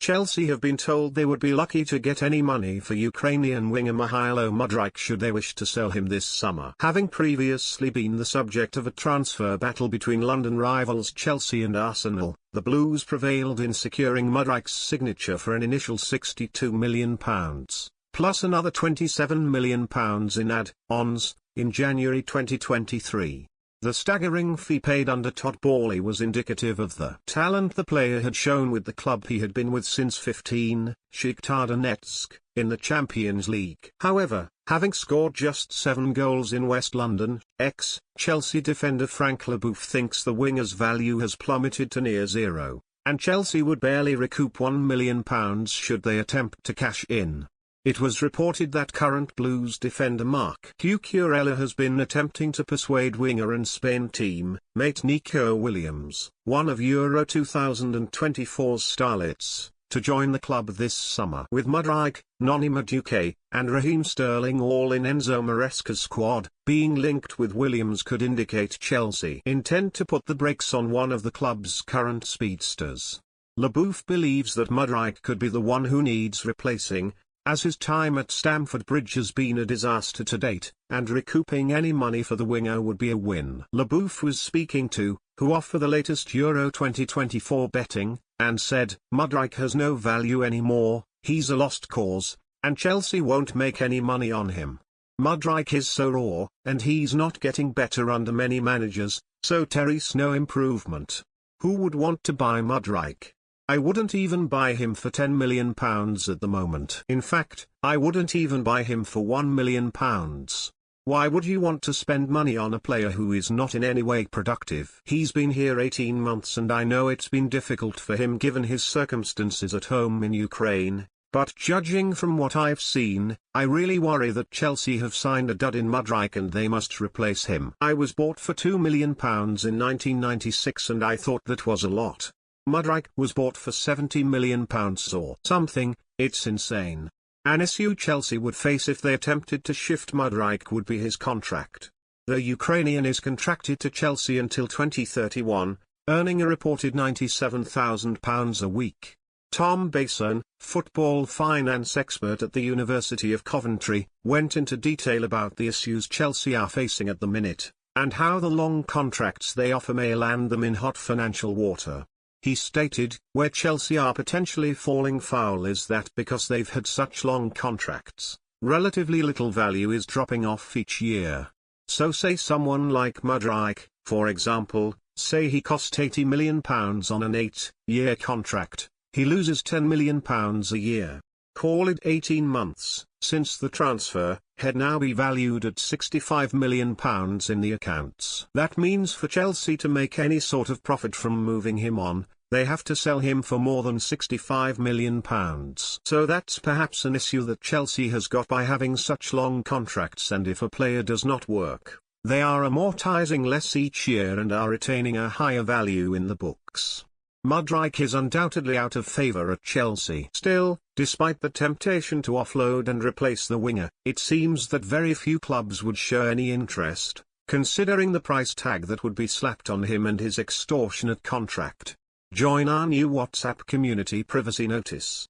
Chelsea have been told they would be lucky to get any money for Ukrainian winger Mykhailo Mudryk should they wish to sell him this summer. Having previously been the subject of a transfer battle between London rivals Chelsea and Arsenal, the Blues prevailed in securing Mudryk's signature for an initial £62 million, plus another £27 million in add-ons, in January 2023. The staggering fee paid under Todd Boehly was indicative of the talent the player had shown with the club he had been with since 15, Shakhtar Donetsk, in the Champions League. However, having scored just 7 goals in West London, ex-Chelsea defender Frank Leboeuf thinks the winger's value has plummeted to near zero, and Chelsea would barely recoup £1 million should they attempt to cash in. It was reported that current Blues defender Marc Cucurella has been attempting to persuade winger and Spain team-mate Nico Williams, one of Euro 2024's starlets, to join the club this summer. With Mudryk, Noni Madueke, and Raheem Sterling all in Enzo Maresca's squad, being linked with Williams could indicate Chelsea intend to put the brakes on one of the club's current speedsters. Leboeuf believes that Mudryk could be the one who needs replacing, as his time at Stamford Bridge has been a disaster to date, and recouping any money for the winger would be a win. Leboeuf was speaking to, who offer the latest Euro 2024 betting, and said, Mudryk has no value anymore, he's a lost cause, and Chelsea won't make any money on him. Mudryk is so raw, and he's not getting better under many managers, so Terry's no improvement. Who would want to buy Mudryk? I wouldn't even buy him for £10 million at the moment. In fact, I wouldn't even buy him for £1 million. Why would you want to spend money on a player who is not in any way productive? He's been here 18 months and I know it's been difficult for him given his circumstances at home in Ukraine, but judging from what I've seen, I really worry that Chelsea have signed a dud in Mudryk and they must replace him. I was bought for £2 million in 1996 and I thought that was a lot. Mudryk was bought for £70 million or something. It's insane. An issue Chelsea would face if they attempted to shift Mudryk would be his contract. The Ukrainian is contracted to Chelsea until 2031, earning a reported £97,000 a week. Tom Bason, football finance expert at the University of Coventry, went into detail about the issues Chelsea are facing at the minute, and how the long contracts they offer may land them in hot financial water. He stated, where Chelsea are potentially falling foul is that because they've had such long contracts, relatively little value is dropping off each year. So say someone like Mudryk, for example, say he cost £80 million on an 8-year contract, he loses £10 million a year. Call it 18 months, since the transfer, had now be valued at £65 million in the accounts. That means for Chelsea to make any sort of profit from moving him on, they have to sell him for more than £65 million. So that's perhaps an issue that Chelsea has got by having such long contracts, and if a player does not work, they are amortizing less each year and are retaining a higher value in the books. Mudryk is undoubtedly out of favour at Chelsea. Still, despite the temptation to offload and replace the winger, it seems that very few clubs would show any interest, considering the price tag that would be slapped on him and his extortionate contract. Join our new WhatsApp community privacy notice.